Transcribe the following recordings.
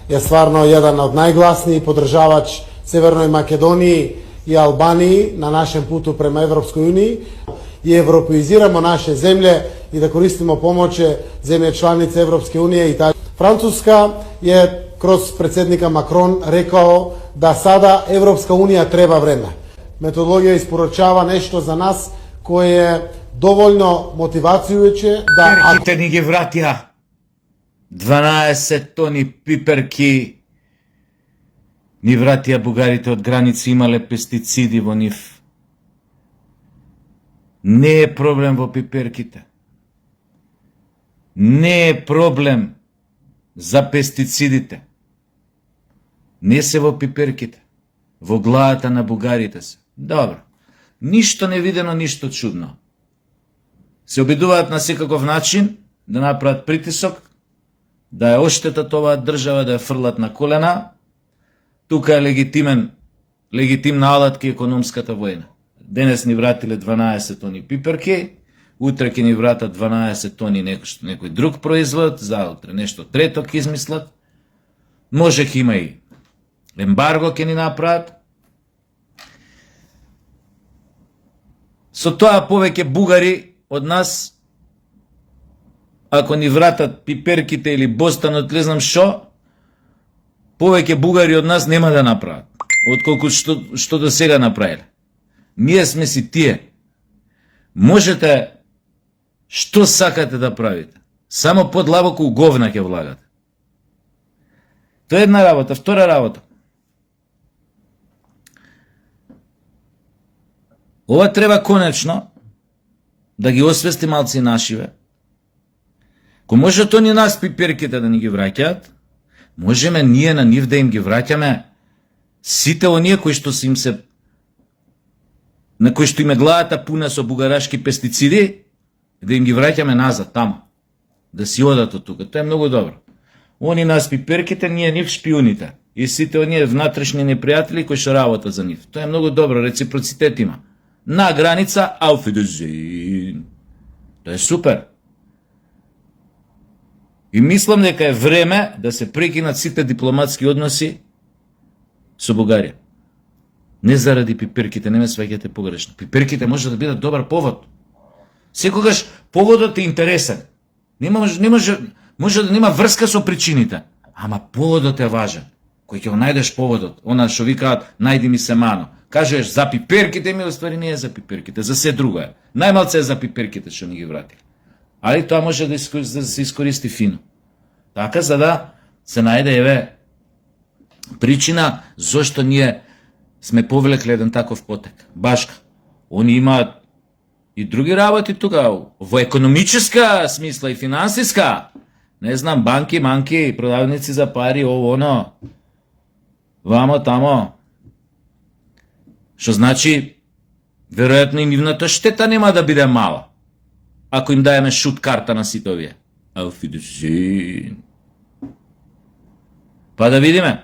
е стварно еден од најгласни поддржавач Северној Македонија и Албанија на нашем путу према Европској Унија и европеизирамо наше земје и да користимо помоќе земје чланици Европска Унија и Италија. Француска е кроз председника Макрон рекао да сада Европска Унија треба време. Методологија испорачава нешто за нас кое е доволно мотивацијујуче да Перките ни ги вратија 12 тони пиперки ни вратија бугарите од граници, имале пестициди во нив. Не е проблем во пиперките. Не е проблем за пестицидите. Не се во пиперките. Во главата на бугарите се. Добро. Ништо невидено, ништо чудно. Се обидуваат на секаков начин да направат притисок, да ја оштетат оваа држава, да ја фрлат на колена. Тука е легитимна алатка економската војна. Денес ни вратиле 12 тони пиперки, утре ќе ни вратат 12 тони некој друг производ, заутре нешто трето ќе измислат. Може ќе има и ембарго ќе ни направат. Со тоа повеќе бугари од нас, ако ни вратат пиперките или бостанот, не знам шо, повеќе бугари од нас нема да направат, отколку што до сега направиле. Ние сме си тие. Можете што сакате да правите. Само подлабоко у говна ќе влагате. Тоа е една работа. Втора работа. Ова треба конечно да ги освести малци нашиве. Ко може то ни нас пиперките да ни ги враќаат, можеме ние на нив да им ги враќаме сите оние кои што им се на кои што им е главата пуна со бугарашки пестициди, да им ги враќаме назад таму, да си одат од тука. Тоа е многу добро. Они нас пиперките, ние нив шпионите и сите оние внатрешни непријатели кои што работат за нив. Тоа е многу добро, реципроцитет има. На граница, auf Wiedersehen. Тоа е супер. И мислам дека е време да се прекинат сите дипломатски односи со Бугарија. Не заради пиперките, не ме сваќате погрешно. Пиперките може да бидат добар повод. Секогаш поводот е интересен. Може да нема врска со причините, ама поводот е важен. Кој ќе го најдеш поводот, она што викаат најди ми се мано. Кажеш за пиперките, ми оствари не е за пиперките, за се друго е. Најмалце е за пиперките што ни ги вратили. Али тоа може да се искористи фино. Така за да се најде еве причина зошто ние сме повлекле еден таков потек. Башка. Они имаат и други работи тука, во економическа смисла и финансиска. Не знам, банки, манки, продавници за пари, ово, оно. Вамо, тамо. Што значи, веројатно и нивната штета нема да биде мала, ако им даеме шут карта на сите овие. Auf Wiedersehen. Па да видиме.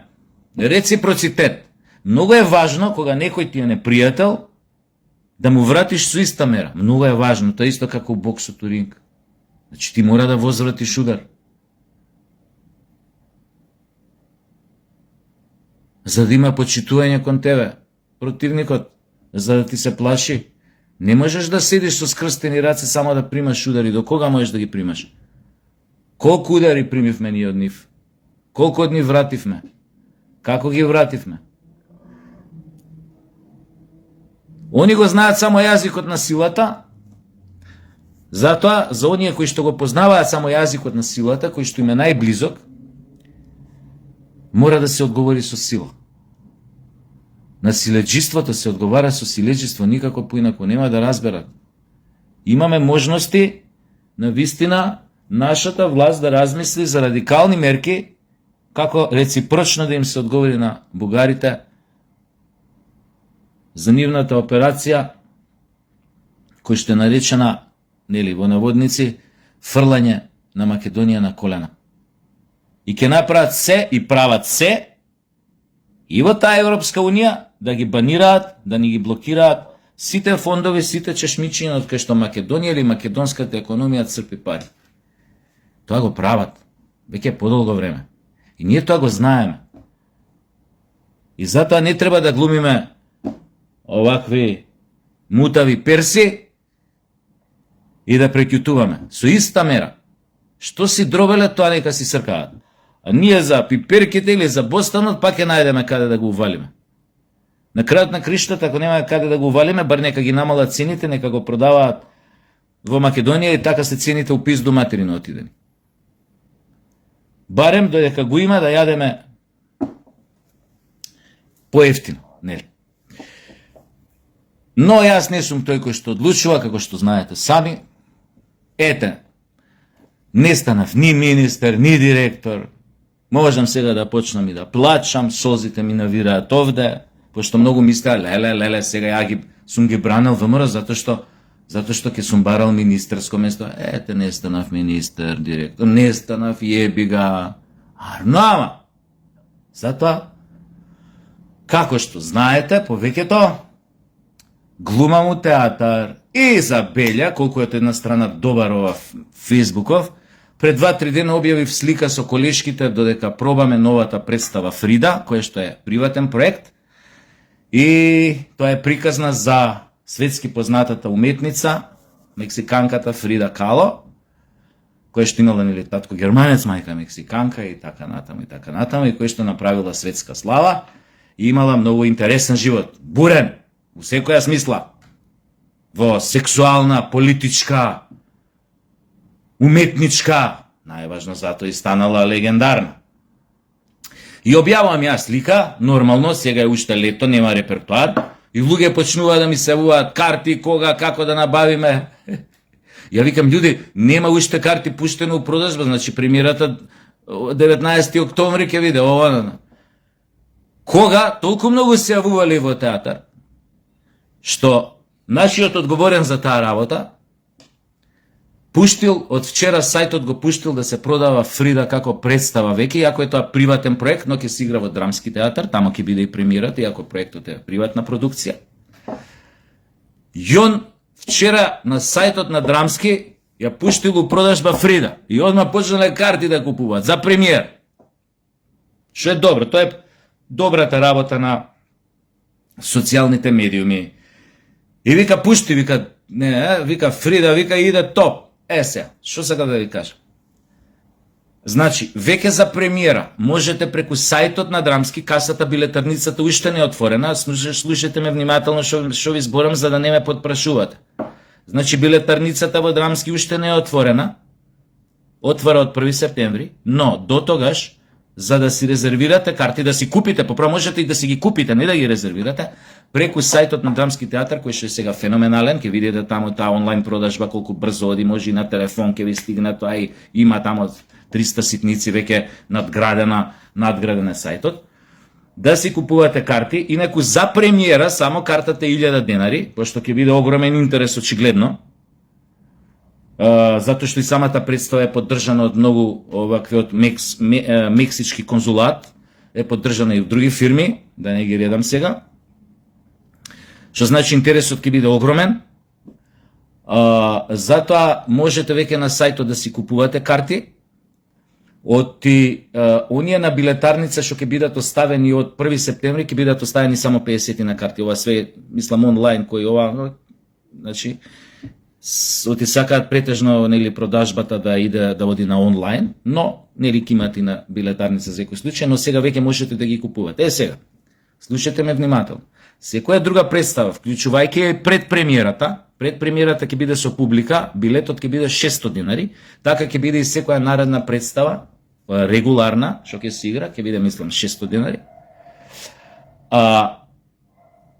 Реципроцитет. Многу е важно кога некој ти е непријател да му вратиш со иста мера. Многу е важно, тоа исто како боксот у ринг. Значи ти мора да возвратиш удар. За да има почитување кон тебе, противникот, за да ти се плаши. Не можеш да седиш со скрстени раце само да примаш удари. До кога можеш да ги примаш? Колку удари примивме ние од нив? Колку од нив вративме? Како ги вративме? Они го знаат само јазикот на силата, затоа за оние кои што го познаваат само јазикот на силата, кој што им е најблизок, мора да се одговори со сила. На силеџиството се одговара со силеџиство, никако поинако, нема да разберат. Имаме можности, на вистина, нашата власт да размисли за радикални мерки, како реципрочно да им се одговори на бугарите за нивната операција, кој што е наречена, нели, во наводници, фрлање на Македонија на колена. И ќе направат се и прават се и во таа Европска Унија да ги банираат, да ни ги блокираат сите фондови, сите чешмичиња од кај што Македонија или македонската економија црпи пари. Тоа го прават веќе подолго време. И ние тоа го знаеме. И затоа не треба да глумиме овакви мутави перси и да преќутуваме. Со иста мера. Што си дробеле, тоа нека си сркаат. А ние за пиперките или за бостанот пак ќе најдеме каде да го увалиме. На крајот на криштата, ако нема каде да го увалиме, бар нека ги намалат цените, нека го продаваат во Македонија и така се цените у пизду материно отидени. Барем додека го има да јадеме поевтино, нели? Но јас не сум тој кој што одлучува, како што знаете сами. Ете, не станав ни министер, ни директор. Можам сега да почнам и да плачам, созите ми навираат овде, пошто многу мислеа, леле, сега ја сум ги бранил ВМРО затоа што ќе сум барал министерско место. Ете, не станав министер, директор, не станав, јеби га. Арнама! Затоа, како што знаете, повеќето, глумам у театар и за Белја, колку е една страна добар ова Фейсбуков, пред 2-3 дена објавив слика со колешките додека пробаме новата представа Фрида, која што е приватен проект, и тоа е приказна за светски познатата уметница, мексиканката Фрида Кало, која што имала нели татко германец, мајка мексиканка и така натаму, и која што направила светска слава и имала многу интересен живот, бурен, во секоја смисла, во сексуална, политичка, уметничка, најважно затоа и станала легендарна. И објавувам јас слика, нормално, сега е уште лето, нема репертуар, и луѓе почнуваат да ми се јавуваат карти, кога, како да набавиме. Ја викам, људи, нема уште карти пуштено у продажба, значи премиерата 19 октомври ќе биде ова. Кога толку многу се јавувале во театар, што нашиот одговорен за таа работа пуштил, од вчера сајтот го пуштил да се продава Фрида како представа веќе, иако е тоа приватен проект, но ќе се игра во Драмски театар, тамо ќе биде и премиерата, иако проектот е приватна продукција. Јон вчера на сајтот на Драмски ја пуштил у продажба Фрида и одма почнале карти да купуваат за премиер. Што е добро, тоа е добрата работа на социјалните медиуми. И вика пушти, вика Фрида, вика иде топ. Сега, што сакам да ви кажам? Значи, веќе за премиера можете преку сајтот на Драмски, касата, билетарницата уште не е отворена, слушате ме внимателно што ви зборам за да не ме подпрашувате. Значи, билетарницата во Драмски уште не е отворена, отвора од 1 септември, но до тогаш, за да си резервирате карти, да си купите, поправо можете и да си ги купите, не да ги резервирате, преку сајтот на Драмски театар, кој што е сега феноменален, ќе видите тамо таа онлайн продажба, колку брзо оди, може и на телефон ќе ви стигне тоа и има тамо 300 ситници веќе надграден е сајтот. Да си купувате карти, инаку за премиера само картата е 1000 денари, пошто ќе биде огромен интерес очигледно, затоа што и самата представа е поддржана од многу овакви од мексички конзулат, е поддржана и од други фирми, да не ги редам сега, што значи интересот ќе биде огромен. Затоа можете веќе на сајтот да си купувате карти. Од оние на билетарница што ќе бидат оставени од 1 септември, ќе бидат оставени само 50 на карти. Ова све, мислам, онлайн, кој ова, значи, оти сакаат претежно нели продажбата да иде да оди на онлайн, но нели ќе имате на билетарница за некој случај, но сега веќе можете да ги купувате. Сега, слушате ме внимателно. Секоја друга представа, вклучувајќи предпремиерата ќе биде со публика, билетот ќе биде 600 денари, така ќе биде и секоја наредна представа, регуларна, што ќе се игра, ќе биде, мислам, 600 денари.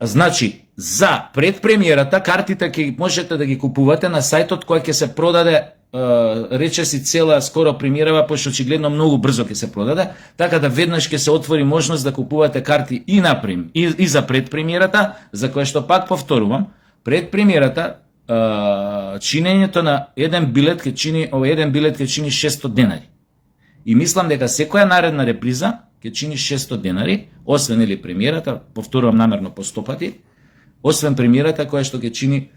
Значи, за предпремиерата, картите ќе можете да ги купувате на сајтот кој ќе се продаде, рече си цела скоро премиерава, пошто очигледно многу брзо ќе се продаде, така да веднаш ќе се отвори можност да купувате карти и за предпремиерата, за која што пак повторувам, предпремиерата, чинењето на еден билет ќе чини 600 денари. И мислам дека секоја наредна реприза ќе чини 600 денари, освен или премиерата, повторувам намерно по 100 пати, освен премиерата која што ќе чини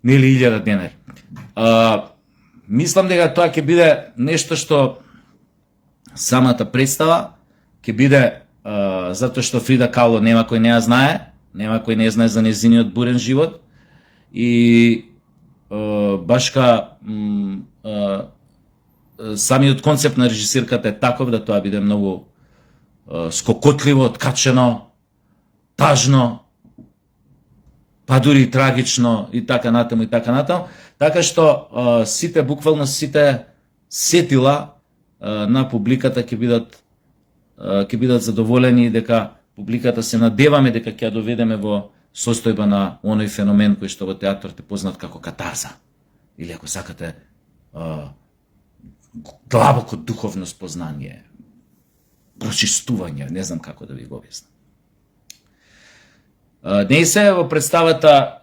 нели 1000 денари. Мислам дека тоа ќе биде нешто што самата представа ќе биде затоа што Фрида Кало нема кој не ја знае, нема кој не знае за нејзиниот бурен живот и башка самиот концепт на режисерката е таков да тоа биде многу скокотливо, откачено, тажно, па дури трагично и така натаму и така натаму, така што сите, буквално сите сетила на публиката ќе бидат задоволени дека публиката се надеваме дека ќе ја доведеме во состојба на оној феномен кој што во театарот е познат како катарза или ако сакате длабоко духовно спознание, прочистување, не знам како да ви го објаснам. Днес во представата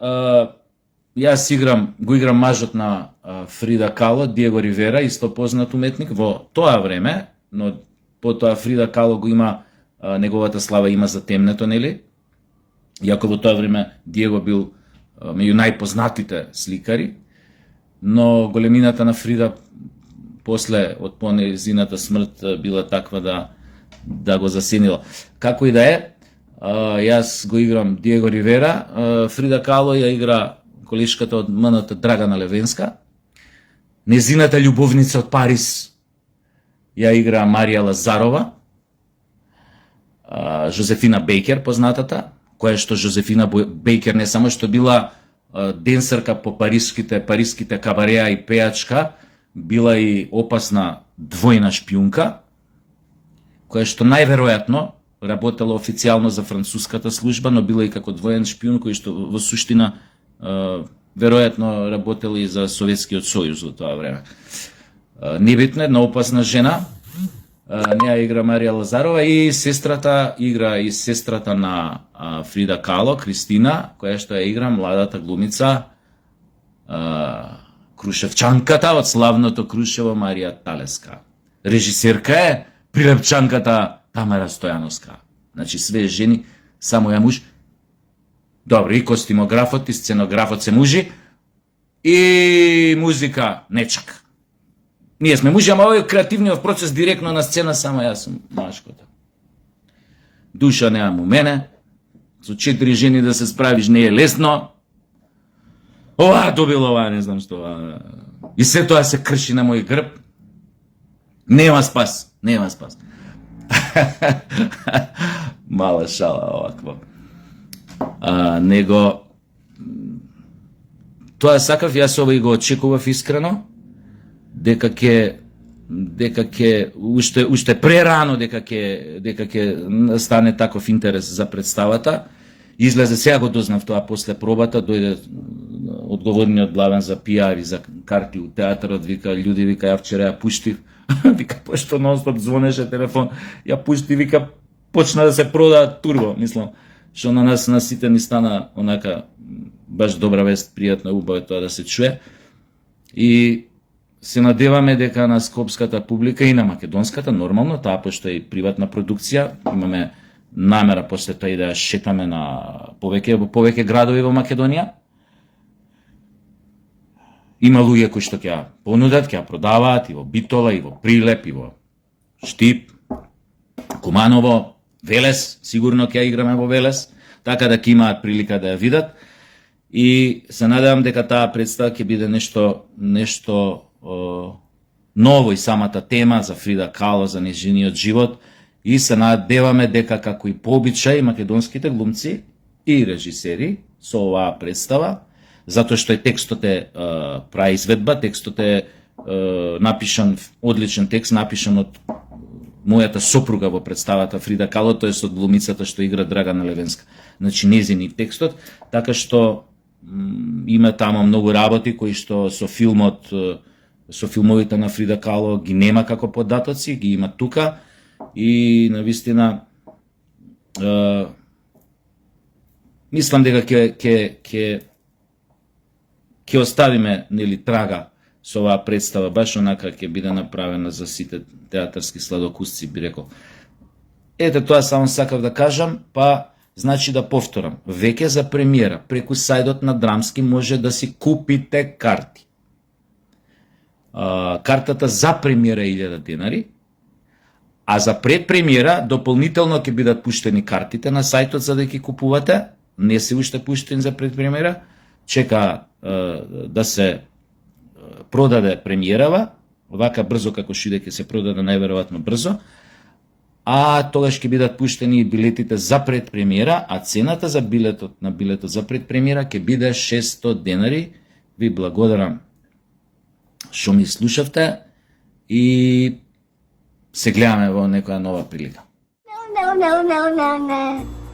јас го играм мажот на Фрида Кало, Диего Ривера, исто познат уметник во тоа време, но потоа Фрида Кало го има неговата слава има затемнето, нели? Иако во тоа време Диего бил меѓу најпознатите сликари, но големината на Фрида после од понезината смрт била таква да го засенила. Како и да е, јас го играм Диего Ривера, Фрида Кало ја игра колешката од МНТ Драгана Левенска, незината љубовница од Париз ја игра Марија Лазарова, Жозефина Бейкер познатата, која што Жозефина Бейкер не само што била денсерка по париските кабареа и пејачка, била и опасна двојна шпиунка, која што најверојатно работела официјално за француската служба, но била и како двоен шпиун кој што во суштина веројатно работела и за Советскиот сојуз во тоа време. Небитно, една опасна жена, неа игра Марија Лазарова и сестрата игра и сестрата на Фрида Кало, Кристина, која што ја игра младата глумица Крушевчанката од славното Крушево Марија Талеска. Режисерка е прилепчанката Тамара Стојановска. Значи све жени, само ја муж. Добро, и костимографот, и сценографот се мужи, и музика нечак. Ние сме мужи, ама овој креативниот процес директно на сцена, само јас сум машкото. Душа немам у мене, со 4 жени да се справиш не е лесно. Ова добило, ова не знам што. И се тоа се крши на мој грб. Нема спас, нема спас. Мала шала оваква. Него тоа сакав, јас ова и го очекував искрено, дека ќе уште прерано дека ќе стане таков интерес за представата. Излезе, сега го дознав тоа после пробата, дојде одговорниот главен за пиар и за карти у театарот, вика, луѓе, вика, ја вчера ја пуштив, вика, пошто нон-стоп звонеше телефон, ја пуштив, вика, почна да се продаат турбо, мислам, што на нас сите ни стана онака баш добра вест, пријатно, убаво тоа да се чуе. И се надеваме дека на скопската публика и на македонската, нормално, таа пошто е приватна продукција, имаме намера после тоа и да ја шетаме на повеќе градови во Македонија. Има луѓе кои што ќе ја понудат, ќе ја продаваат и во Битола, и во Прилеп, и во Штип, Куманово, Велес, сигурно ќе ја играме во Велес, така да ќе имаат прилика да ја видат. И се надевам дека таа представа ќе биде нешто ново и самата тема за Фрида Кало, за нејзиниот живот. И се надеваме дека како и по обичај македонските глумци и режисери со оваа представа, затоа што текстот е праизведба, текстот е напишан, одличен текст, напишан од мојата сопруга во представата Фрида Кало, тоест од глумицата што игра Драгана Левенска. Значи незини текстот, така што има тamo многу работи кои што со филмовите на Фрида Кало ги нема како податоци, ги има тука. И навистина мислам дека ќе оставиме нели трага со оваа представа, баш онака ќе биде направена за сите театарски сладокусци, би рекол. Ете тоа само сакав да кажам, па значи да повторам, веќе за премиера преку сајдот на Драмски може да си купите карти. Картата за премиера е 1000 денари, А за предпремиера дополнително ќе бидат пуштени картите на сајтот за да ги купувате. Не се уште пуштени за предпремиера. Чека да се продаде премиерава, вака брзо како што иде ќе се продаде најверојатно брзо. А тогаш ќе бидат пуштени и билетите за предпремиера, а цената за билетот за предпремиера ќе биде 600 денари. Ви благодарам што ми слушавте и се гледаме во некоја нова прилика. No, no, no, no, no, no.